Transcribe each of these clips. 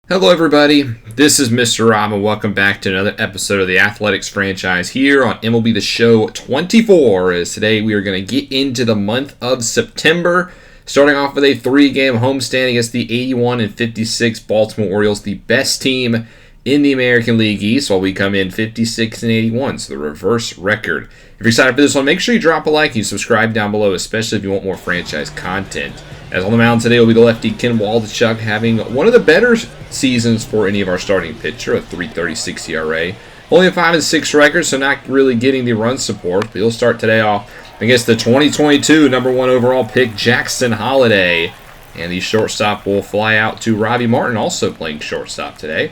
Hello everybody, this is Mr. Rob and welcome back to another episode of the Athletics franchise here on MLB The Show 24. As today we are going to get into the month of September, starting off with a 3-game homestand against the 81-56 Baltimore Orioles, the best team in the American League East, while we come in 56-81, so the reverse record. If you're excited for this one, make sure you drop a like and you subscribe down below, especially if you want more franchise content. As on the mound today will be the lefty Ken Waldichuk, having one of the better seasons for any of our starting pitcher, a 3.36 ERA. Only a 5-6 record, so not really getting the run support. But he'll start today off against the 2022 number 1 overall pick, Jackson Holliday. And the shortstop will fly out to Robbie Martin, also playing shortstop today.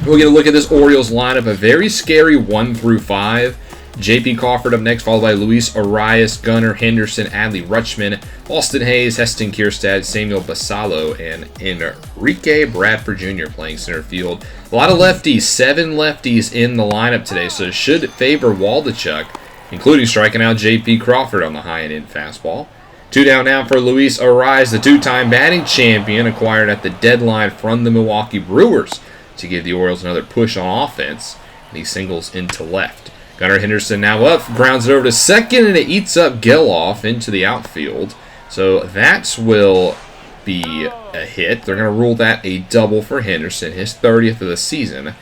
We'll get a look at this Orioles lineup, a very scary 1 through 5. J.P. Crawford up next, followed by Luis Arias, Gunnar Henderson, Adley Rutschman, Austin Hayes, Heston Kjerstad, Samuel Basallo, and Enrique Bradford Jr. playing center field. A lot of lefties, 7 lefties in the lineup today, so it should favor Waldichuk, including striking out J.P. Crawford on the high-end fastball. 2 down now for Luis Arias, the 2-time batting champion, acquired at the deadline from the Milwaukee Brewers to give the Orioles another push on offense, and he singles into left. Gunnar Henderson now up, grounds it over to second, and it eats up Geloff into the outfield. So that will be a hit. They're going to rule that a double for Henderson, his 30th of the season.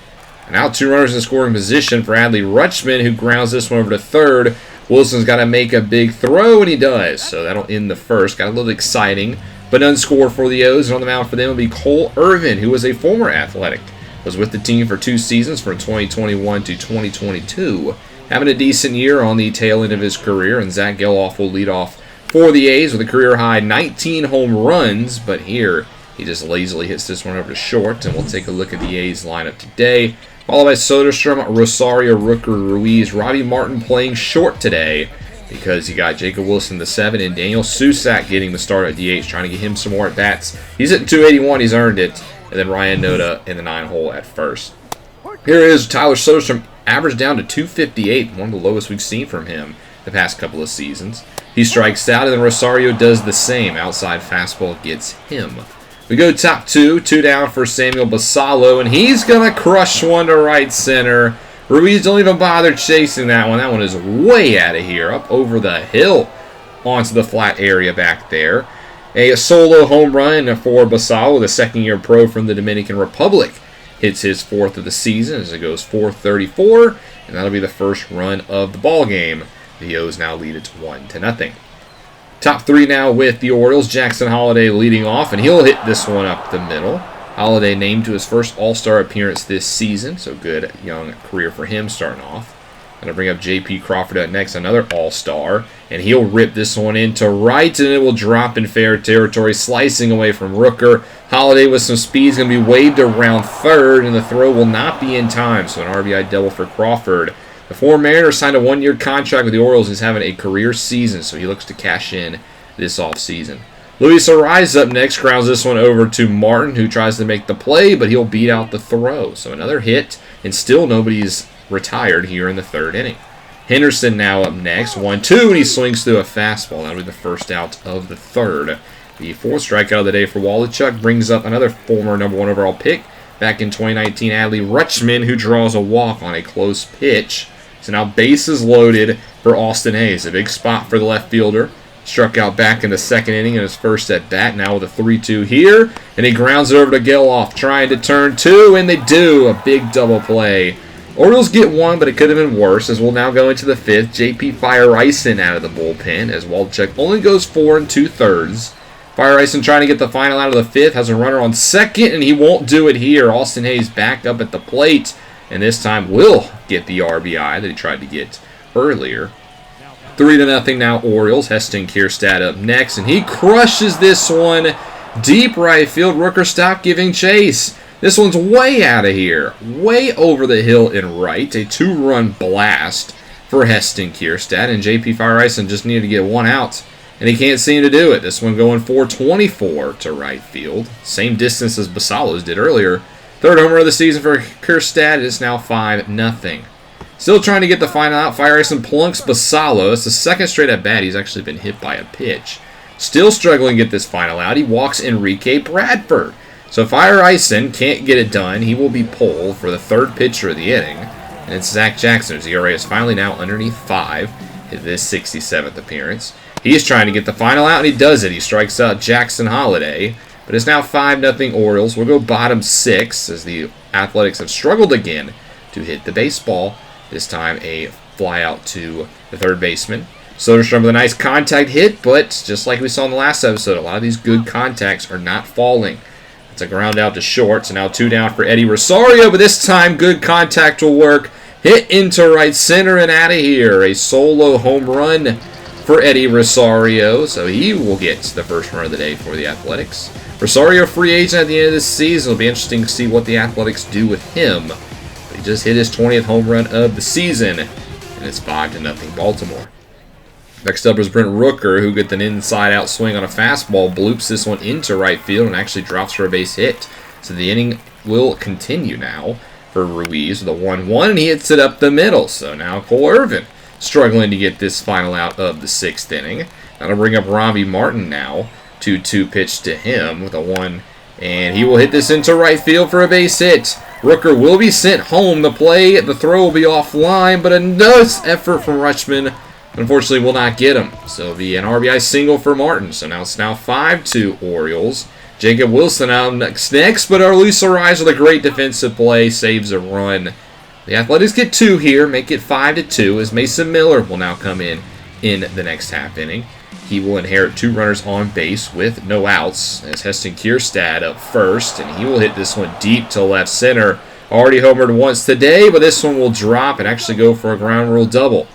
And now 2 runners in scoring position for Adley Rutschman, who grounds this one over to third. Wilson's got to make a big throw, and he does. So that'll end the first. Got a little exciting, but none score for the O's. And on the mound for them will be Cole Irvin, who was a former Athletic. Was with the team for 2 seasons from 2021 to 2022. Having a decent year on the tail end of his career, and Zach Geloff will lead off for the A's with a career-high 19 home runs, but here he just lazily hits this one over to short, and we'll take a look at the A's lineup today. Followed by Soderstrom, Rosario, Rooker, Ruiz, Robbie Martin playing short today because you got Jacob Wilson the 7 and Daniel Susac getting the start at DH, trying to get him some more at-bats. He's at 281, he's earned it, and then Ryan Noda in the 9 hole at first. Here is Tyler Soderstrom, averaged down to 258, one of the lowest we've seen from him the past couple of seasons. He strikes out, and then Rosario does the same. Outside fastball gets him. We go top 2 down for Samuel Basallo, and he's going to crush one to right center. Ruiz don't even bother chasing that one. That one is way out of here, up over the hill onto the flat area back there. A solo home run for Basallo, the second-year pro from the Dominican Republic. Hits his 4th of the season as it goes 434, and that'll be the first run of the ball game. The O's now lead it 1-0. Top 3 now with the Orioles. Jackson Holliday leading off, and he'll hit this one up the middle. Holliday named to his first All-Star appearance this season, so good young career for him starting off. Going to bring up J.P. Crawford up next, another All-Star, and he'll rip this one into right, and it will drop in fair territory, slicing away from Rooker. Holliday with some speed is going to be waved around third, and the throw will not be in time, so an RBI double for Crawford. The former Mariner signed a 1-year contract with the Orioles. He's having a career season, so he looks to cash in this offseason. Luis Arias up next, grounds this one over to Martin, who tries to make the play, but he'll beat out the throw. So another hit, and still nobody's retired here in the 3rd inning. Henderson now up next, 1-2, and he swings through a fastball. That'll be the first out of the 3rd. The 4th strikeout of the day for Waldichuk brings up another former number 1 overall pick back in 2019, Adley Rutschman, who draws a walk on a close pitch. So now bases loaded for Austin Hayes. A big spot for the left fielder. Struck out back in the 2nd inning in his first at bat. Now with a 3-2 here, and he grounds it over to Geloff, trying to turn 2, and they do. A big double play. Orioles get 1, but it could have been worse, as we'll now go into the 5th. J.P. Fire-Ison out of the bullpen, as Waldichuk only goes 4 2/3. Fire-Ison trying to get the final out of the 5th, has a runner on second, and he won't do it here. Austin Hayes back up at the plate, and this time will get the RBI that he tried to get earlier. 3-0 now Orioles. Heston Kjerstad up next, and he crushes this one deep right field. Rooker, stop giving chase. This one's way out of here, way over the hill in right. A 2-run blast for Heston Kjerstad, and J.P. Fire-Ison just needed to get 1 out, and he can't seem to do it. This one going 424 to right field. Same distance as Basallo's did earlier. 3rd homer of the season for Kjerstad. It's now 5-0. Still trying to get the final out. Fire-Ison plunks Basallo. It's the 2nd straight at bat. He's actually been hit by a pitch. Still struggling to get this final out. He walks Enrique Bradford. So Fire Ison can't get it done. He will be pulled for the third pitcher of the inning. And it's Zach Jackson, whose ERA is finally now underneath 5 in this 67th appearance. He's trying to get the final out, and he does it. He strikes out Jackson Holiday. But it's now 5-0 Orioles. We'll go bottom 6 as the Athletics have struggled again to hit the baseball. This time a fly out to the third baseman. Soderstrom with a nice contact hit, but just like we saw in the last episode, a lot of these good contacts are not falling. It's a ground out to short, so now 2 down for Eddie Rosario, but this time good contact will work. Hit into right center and out of here. A solo home run for Eddie Rosario, so he will get the first run of the day for the Athletics. Rosario, free agent at the end of this season. It'll be interesting to see what the Athletics do with him. But he just hit his 20th home run of the season, and it's 5-0 Baltimore. Next up is Brent Rooker, who gets an inside-out swing on a fastball, bloops this one into right field, and actually drops for a base hit. So the inning will continue now for Ruiz with a 1-1, and he hits it up the middle. So now Cole Irvin struggling to get this final out of the 6th inning. That'll bring up Robbie Martin now. 2-2 pitch to him with a 1, and he will hit this into right field for a base hit. Rooker will be sent home. The throw will be offline, but a nice effort from Rutschman unfortunately will not get him. So it'll be an RBI single for Martin. So now it's 5-2 Orioles. Jacob Wilson out next, but Luis Ariz with a great defensive play saves a run. The Athletics get 2 here, make it 5-2, as Mason Miller will now come in the next half inning. He will inherit 2 runners on base with no outs, as Heston Kierstad up first, and he will hit this one deep to left center. Already homered once today, but this one will drop and actually go for a ground rule double.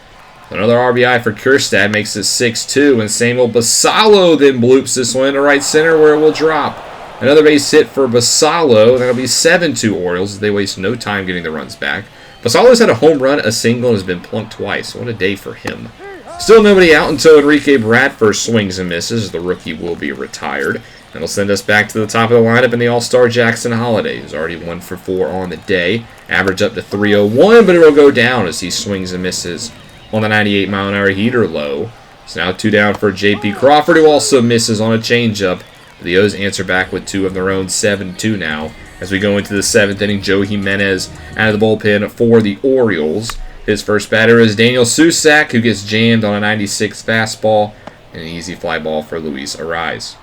Another RBI for Kierstad makes it 6-2, and Samuel Basallo then bloops this one to right center where it will drop. Another base hit for Basallo, and that'll be 7-2 Orioles as they waste no time getting the runs back. Basallo's had a home run, a single, and has been plunked twice. What a day for him. Still nobody out until Enrique Bradford swings and misses. The rookie will be retired. That'll send us back to the top of the lineup in the All-Star Jackson Holiday, who's already 1 for 4 on the day. Average up to 301, but it'll go down as he swings and misses on the 98-mile-an-hour heater low. So now 2 down for J.P. Crawford, who also misses on a changeup. The O's answer back with 2 of their own, 7-2 now. As we go into the 7th inning, Joe Jimenez out of the bullpen for the Orioles. His first batter is Daniel Susak, who gets jammed on a 96 fastball, and an easy fly ball for Luis Ariz.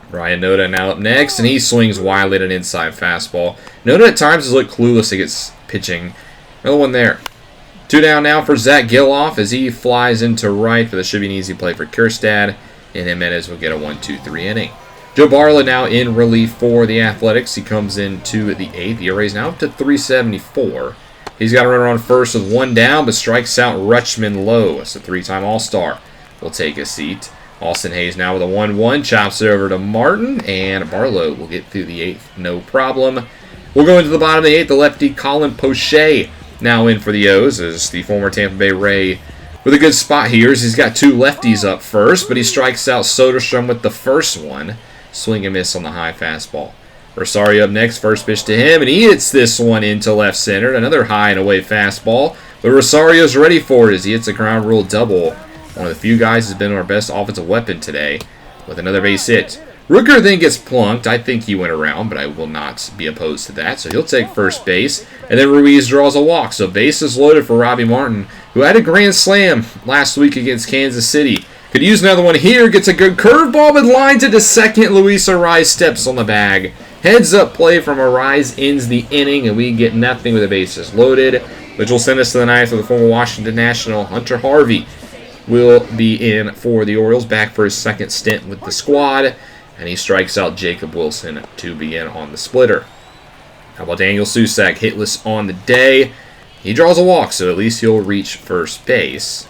Ryan Noda now up next, and he swings wildly at an inside fastball. Noda at times has looked clueless against pitching. Another one there. 2 down now for Zach Geloff as he flies into right, but this should be an easy play for Kierstad, and Jimenez will get a 1-2-3 inning. Joe Barla now in relief for the Athletics. He comes into the 8th. The ERA is now up to 3.74. He's got a runner on first with 1 down, but strikes out Rutschman low. It's a 3-time All-Star. Will take a seat. Austin Hayes now with a 1-1. Chops it over to Martin, and Barlow will get through the 8th. No problem. We'll go into the bottom of the 8th. The lefty Colin Poche now in for the O's as the former Tampa Bay Ray with a good spot here as he's got 2 lefties up first, but he strikes out Soderstrom with the first one. Swing and miss on the high fastball. Rosario up next, first pitch to him, and he hits this one into left center. Another high and away fastball, but Rosario's ready for it as he hits a ground rule double. One of the few guys who's been our best offensive weapon today with another base hit. Rooker then gets plunked. I think he went around, but I will not be opposed to that. So he'll take first base, and then Ruiz draws a walk. So base is loaded for Robbie Martin, who had a grand slam last week against Kansas City. Could use another one here. Gets a good curveball, but lines it to second. Luis Ariz steps on the bag. Heads up play from Ariz ends the inning, and we get nothing with the bases loaded, which will send us to the 9th with the former Washington National Hunter Harvey will be in for the Orioles, back for his second stint with the squad, and he strikes out Jacob Wilson to begin on the splitter. How about Daniel Susak, hitless on the day? He draws a walk, so at least he'll reach first base,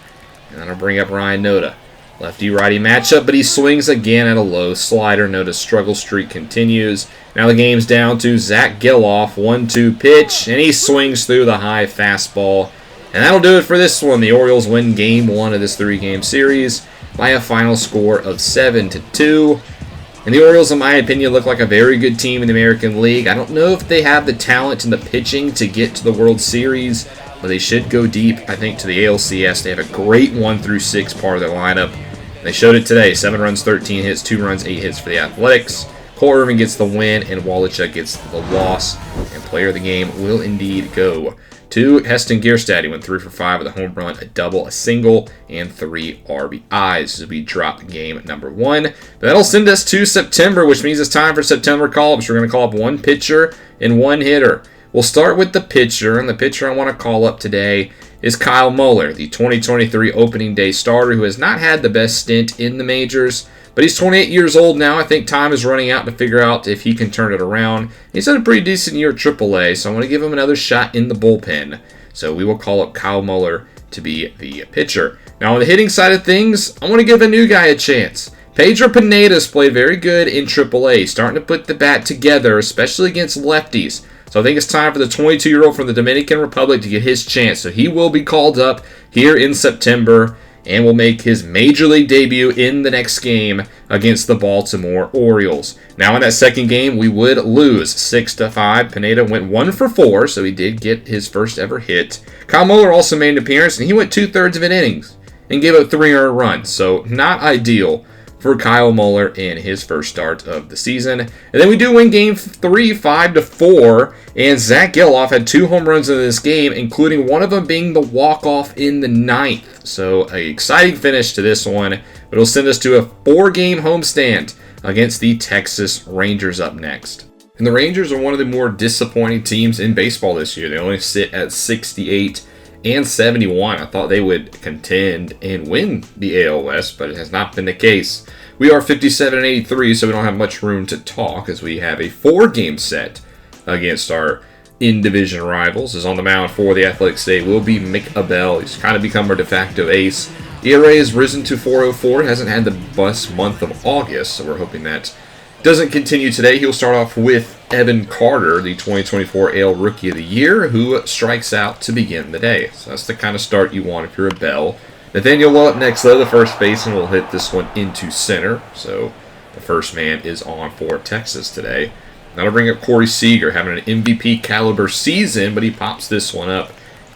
and that'll bring up Ryan Noda. Lefty-righty matchup, but he swings again at a low slider. Noda's struggle streak continues. Now the game's down to Zach Geloff, 1-2 pitch, and he swings through the high fastball. And that'll do it for this one. The Orioles win Game 1 of this 3-game series by a final score of 7-2. And the Orioles, in my opinion, look like a very good team in the American League. I don't know if they have the talent and the pitching to get to the World Series, but they should go deep, I think, to the ALCS. They have a great 1-6 part of their lineup. They showed it today. 7 runs, 13 hits, 2 runs, 8 hits for the Athletics. Cole Irvin gets the win, and Wallachuk gets the loss. And player of the game will indeed go to Heston Kjerstad. He went 3 for 5 with a home run, a double, a single, and 3 RBIs as we drop game number 1. But that'll send us to September, which means it's time for September call-ups. We're going to call up one pitcher and one hitter. We'll start with the pitcher, and the pitcher I want to call up today is Kyle Muller, the 2023 opening day starter who has not had the best stint in the majors. But he's 28 years old now. I think time is running out to figure out if he can turn it around. He's had a pretty decent year at AAA, so I want to give him another shot in the bullpen. So we will call up Kyle Muller to be the pitcher. Now on the hitting side of things, I want to give a new guy a chance. Pedro Pineda's played very good in AAA, starting to put the bat together, especially against lefties. So I think it's time for the 22-year-old from the Dominican Republic to get his chance. So he will be called up here in September and will make his Major League debut in the next game against the Baltimore Orioles. Now in that second game, we would lose 6-5. Pineda went 1 for 4, so he did get his first ever hit. Kyle Muller also made an appearance, and he went 2/3 of an innings and gave up 3 earned runs, so not ideal for Kyle Muller in his first start of the season. And then we do win game 3, 5-4, and Zach Geloff had 2 home runs in this game, including one of them being the walk-off in the 9th. So an exciting finish to this one, but it'll send us to a 4-game homestand against the Texas Rangers up next. And the Rangers are one of the more disappointing teams in baseball this year. They only sit at 68 and 71. I thought they would contend and win the AL West, but it has not been the case. We are 57 and 83, so we don't have much room to talk as we have a 4-game set against our in-division rivals. As on the mound for the Athletics today will be Mick Abel. He's kind of become our de facto ace. ERA has risen to 4.04. Hasn't had the best month of August, so we're hoping that doesn't continue today. He'll start off with Evan Carter, the 2024 AL Rookie of the Year, who strikes out to begin the day. So that's the kind of start you want if you're a Bell. Nathaniel Lowe up next, though, the first baseman, will hit this one into center. So the first man is on for Texas today. That'll bring up Corey Seager, having an MVP caliber season, but he pops this one up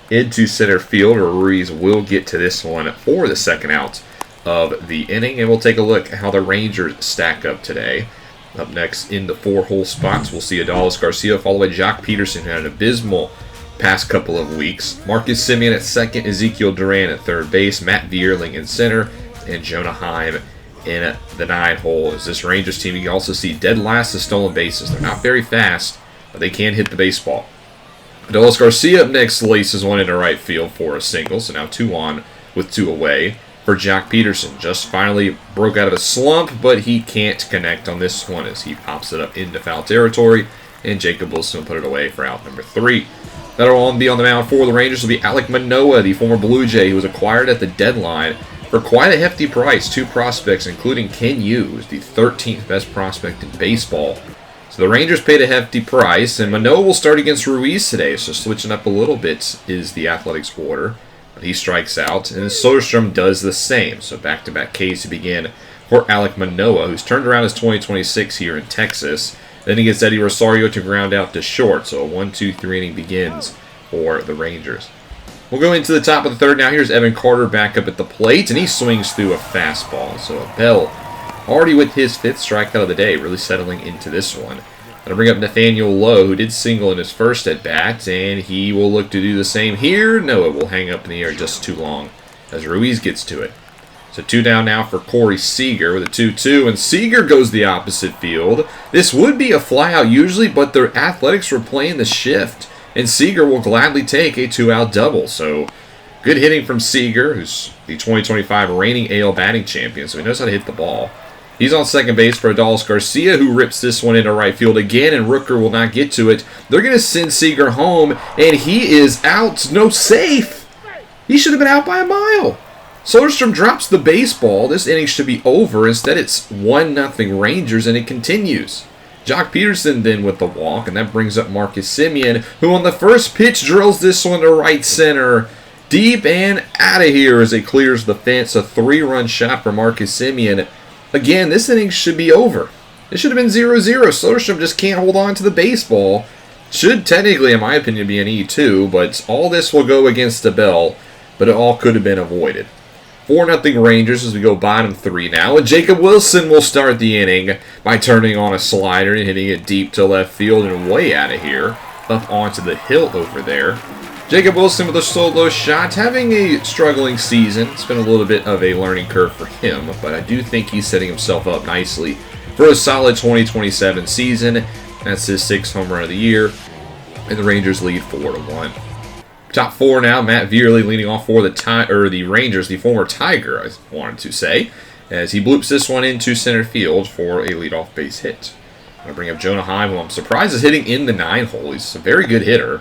into center field. Ruiz will get to this one for the second out of the inning, and we'll take a look at how the Rangers stack up today. Up next in the 4-hole spots, we'll see Adolis Garcia followed by Jock Peterson, who had an abysmal past couple of weeks. Marcus Semien at second, Ezekiel Duran at third base, Matt Vierling in center, and Jonah Heim in the 9-hole. As this Rangers team, you can also see dead last of stolen bases. They're not very fast, but they can hit the baseball. Adolis Garcia up next laces one into right field for a single, so now 2 on with 2 away. For Jock Peterson, just finally broke out of a slump, but he can't connect on this one as he pops it up into foul territory, and Jacob Wilson will put it away for out number 3. That'll be on the mound for the Rangers will be Alek Manoah, the former Blue Jay, who was acquired at the deadline for quite a hefty price. 2 prospects, including Ken Yu, who's the 13th best prospect in baseball. So the Rangers paid a hefty price, and Manoah will start against Ruiz today, so switching up a little bit is the Athletics order. But he strikes out, and Soderstrom does the same. So back-to-back Ks to begin for Alek Manoah, who's turned around his 2026 here in Texas. Then he gets Eddie Rosario to ground out to short, so a 1-2-3 inning begins for the Rangers. We'll go into the top of the third now. Here's Evan Carter back up at the plate, and he swings through a fastball. So Abel already with his 5th strikeout of the day, really settling into this one. That'll bring up Nathaniel Lowe, who did single in his first at-bat, and he will look to do the same here. No, it will hang up in the air just too long as Ruiz gets to it. So 2 down now for Corey Seager with a 2-2, and Seager goes the opposite field. This would be a flyout usually, but the Athletics were playing the shift, and Seager will gladly take a 2-out double. So good hitting from Seager, who's the 2025 reigning AL batting champion, so he knows how to hit the ball. He's on second base for Adolis Garcia, who rips this one into right field again, and Rooker will not get to it. They're going to send Seager home, and he is out. No, safe. He should have been out by a mile. Soderstrom drops the baseball. This inning should be over. Instead, it's 1-0 Rangers, and it continues. Jock Peterson then with the walk, and that brings up Marcus Semien, who on the first pitch drills this one to right center. Deep and out of here as it clears the fence. A 3-run shot for Marcus Semien. Again, this inning should be over. It should have been 0-0. Soderstrom just can't hold on to the baseball. Should technically, in my opinion, be an E2, but all this will go against Abel, but it all could have been avoided. 4-0 Rangers as we go bottom 3 now. And Jacob Wilson will start the inning by turning on a slider and hitting it deep to left field and way out of here, up onto the hill over there. Jacob Wilson with a solo shot, having a struggling season. It's been a little bit of a learning curve for him, but I do think he's setting himself up nicely for a solid 2027 season. That's his 6th home run of the year, and the Rangers lead 4-1. Top 4 now, Matt Vierley leading off for the Rangers, the former Tiger, I wanted to say, as he bloops this one into center field for a leadoff base hit. I'm going to bring up Jonah Heim, who I'm surprised is hitting in the 9 hole. He's a very good hitter.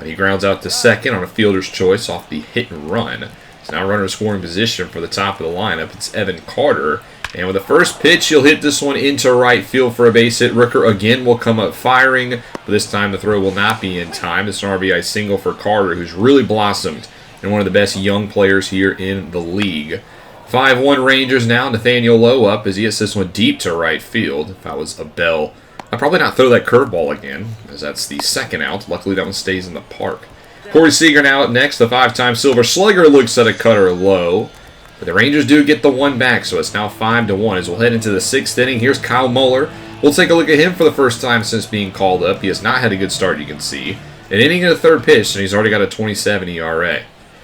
He grounds out to second on a fielder's choice off the hit and run. So now runner scoring position for the top of the lineup. It's Evan Carter. And with the first pitch, he'll hit this one into right field for a base hit. Rooker again will come up firing, but this time the throw will not be in time. It's an RBI single for Carter, who's really blossomed and one of the best young players here in the league. 5-1 Rangers now. Nathaniel Lowe up as he hits this one deep to right field. If I was a Bell, I'd probably not throw that curveball again, as that's the second out. Luckily, that one stays in the park. Corey Seager now up next. The 5-time Silver Slugger looks at a cutter low. But the Rangers do get the one back, so it's now 5-1 as we'll head into the 6th inning. Here's Kyle Muller. We'll take a look at him for the first time since being called up. He has not had a good start, you can see. An inning and a third pitch, and he's already got a 27 ERA.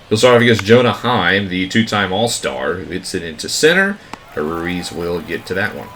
He'll start off against Jonah Heim, the 2-time All-Star, who hits it into center. Ruiz will get to that one.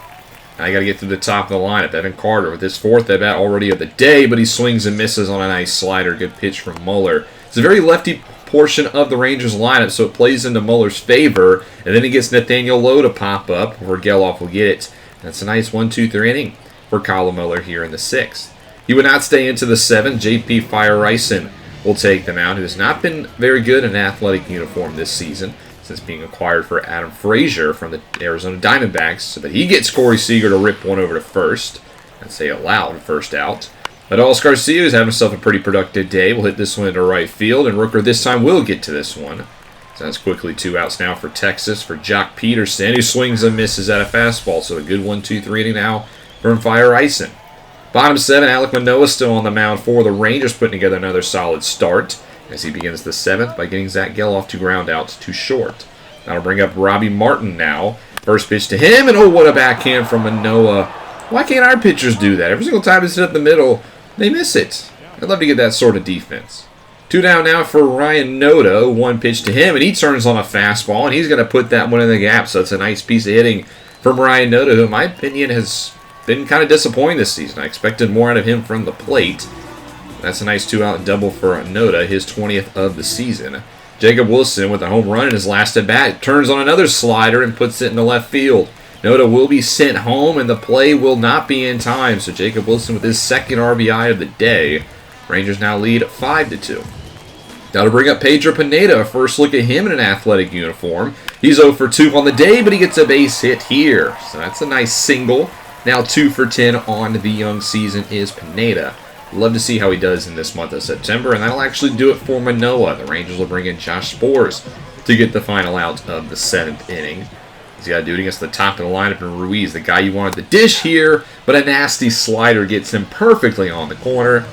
Now you got to get to the top of the lineup. Evan Carter with his 4th at-bat already of the day, but he swings and misses on a nice slider. Good pitch from Muller. It's a very lefty portion of the Rangers lineup, so it plays into Muller's favor, and then he gets Nathaniel Lowe to pop up, where Geloff will get it. That's a nice 1-2-3 inning for Kyle Muller here in the 6th. He would not stay into the 7th. J.P. Fire-Ryson will take them out, who has not been very good in an athletic uniform this season, since being acquired for Adam Frazier from the Arizona Diamondbacks. But he gets Corey Seager to rip one over to first. That's a allowed first out. But Adolis Garcia is having himself a pretty productive day. We'll hit this one into right field, and Rooker this time will get to this one. So that's quickly 2 outs now for Texas for Jock Peterson, who swings and misses at a fastball. So a good 1-2-3 inning now from Fire-Ryson. Bottom 7, Alek Manoah still on the mound for the Rangers, putting together another solid start as he begins the 7th by getting Zach Geloff to ground out to short. That'll bring up Robbie Martin now. First pitch to him, and oh, what a backhand from Manoah. Why can't our pitchers do that? Every single time it's hit up the middle, they miss it. I'd love to get that sort of defense. 2 down now for Ryan Noda. 1 pitch to him, and he turns on a fastball, and he's going to put that one in the gap. So it's a nice piece of hitting from Ryan Noda, who in my opinion has been kind of disappointing this season. I expected more out of him from the plate. That's a nice 2-out double for Noda, his 20th of the season. Jacob Wilson with a home run in his last at-bat turns on another slider and puts it in the left field. Noda will be sent home, and the play will not be in time. So Jacob Wilson with his 2nd RBI of the day. Rangers now lead 5-2. Now to bring up Pedro Pineda, a first look at him in an athletic uniform. He's 0 for 2 on the day, but he gets a base hit here. So that's a nice single. Now 2 for 10 on the young season is Pineda. Love to see how he does in this month of September, and that'll actually do it for Manoah. The Rangers will bring in Josh Sborz to get the final out of the 7th inning. He's got to do it against the top of the lineup in Ruiz, the guy you wanted to dish here, but a nasty slider gets him perfectly on the corner.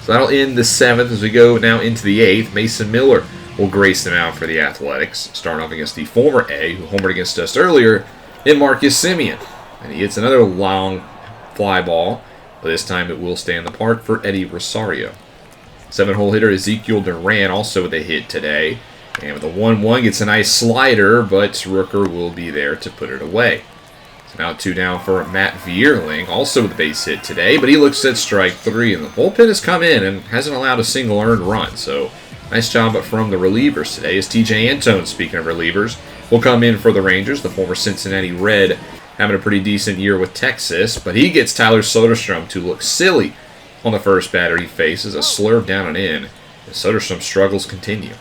So that'll end the 7th as we go now into the 8th. Mason Miller will grace them out for the Athletics, starting off against the former A, who homered against us earlier, in Marcus Semien. And he hits another long fly ball, but this time it will stay in the park for Eddie Rosario. 7-hole hitter Ezekiel Duran also with a hit today. And with a 1-1 gets a nice slider, but Rooker will be there to put it away. So now 2 down for Matt Vierling, also with a base hit today, but he looks at strike 3, and the bullpen has come in and hasn't allowed a single earned run. So nice job from the relievers today. As TJ Antone, speaking of relievers, will come in for the Rangers, the former Cincinnati Red, having a pretty decent year with Texas, but he gets Tyler Soderstrom to look silly on the first batter he faces, a slurve down and in, and Soderstrom's struggles continue.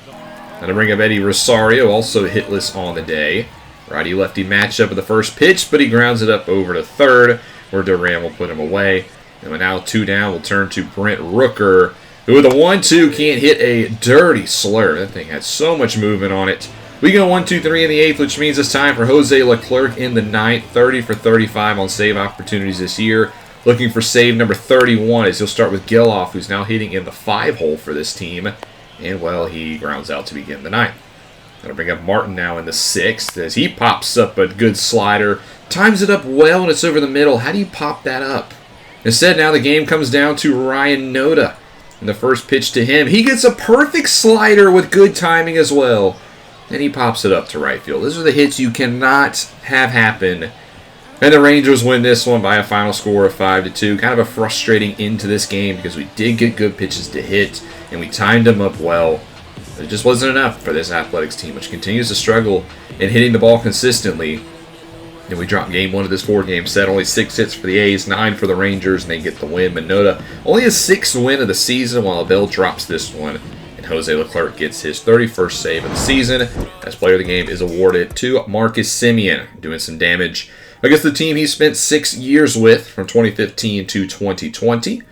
Now to bring up Eddie Rosario, also hitless on the day. Righty-lefty matchup of the first pitch, but he grounds it up over to third, where Duran will put him away. And now 2 down, we'll turn to Brent Rooker, who with a 1-2 can't hit a dirty slurve. That thing had so much movement on it. We go 1-2-3 in the 8th, which means it's time for Jose Leclerc in the 9th. 30 for 35 on save opportunities this year. Looking for save number 31 as he'll start with Geloff, who's now hitting in the 5-hole for this team. And, well, he grounds out to begin the 9th. Going to bring up Martin now in the 6th as he pops up a good slider. Times it up well, and it's over the middle. How do you pop that up? Instead, now the game comes down to Ryan Noda. And the first pitch to him, he gets a perfect slider with good timing as well. And he pops it up to right field. Those are the hits you cannot have happen. And the Rangers win this one by a final score of 5-2. Kind of a frustrating end to this game because we did get good pitches to hit, and we timed them up well. But it just wasn't enough for this Athletics team, which continues to struggle in hitting the ball consistently. And we dropped game 1 of this 4-game set. Only 6 hits for the A's, 9 for the Rangers, and they get the win. Minota only his 6th win of the season, while Abel drops this one. And Jose Leclerc gets his 31st save of the season. As player of the game is awarded to Marcus Semien, doing some damage against the team he spent 6 years with from 2015 to 2020.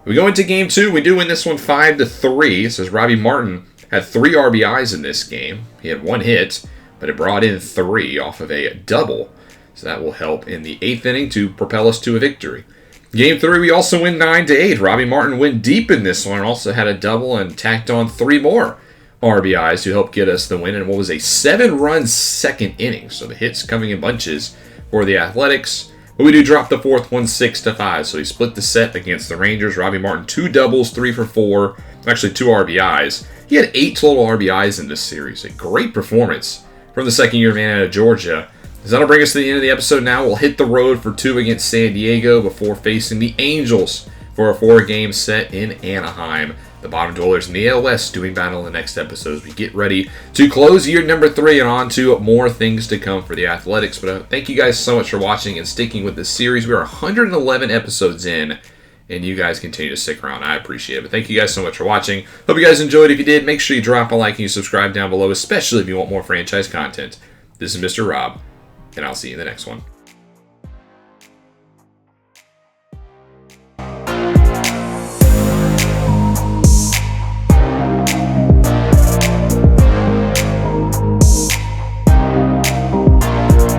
We go into game 2. We do win this one 5-3. It says Robbie Martin had 3 RBIs in this game. He had 1 hit, but it brought in 3 off of a double. So that will help in the 8th inning to propel us to a victory. Game 3, we also win 9-8. Robbie Martin went deep in this one and also had a double and tacked on 3 more RBIs to help get us the win in what was a 7-run second inning. So the hits coming in bunches for the Athletics. But we do drop the 4th one 6-5. So he split the set against the Rangers. Robbie Martin, 2 doubles, 3 for 4. Actually, 2 RBIs. He had 8 total RBIs in this series. A great performance from the second-year man out of Georgia. So that'll bring us to the end of the episode now. We'll hit the road for 2 against San Diego before facing the Angels for a 4-game set in Anaheim. The bottom dwellers in the AL West doing battle in the next episode as we get ready to close year number 3 and on to more things to come for the Athletics. But thank you guys so much for watching and sticking with this series. We are 111 episodes in, and you guys continue to stick around. I appreciate it. But thank you guys so much for watching. Hope you guys enjoyed. If you did, make sure you drop a like and you subscribe down below, especially if you want more franchise content. This is Mr. Rob, and I'll see you in the next one.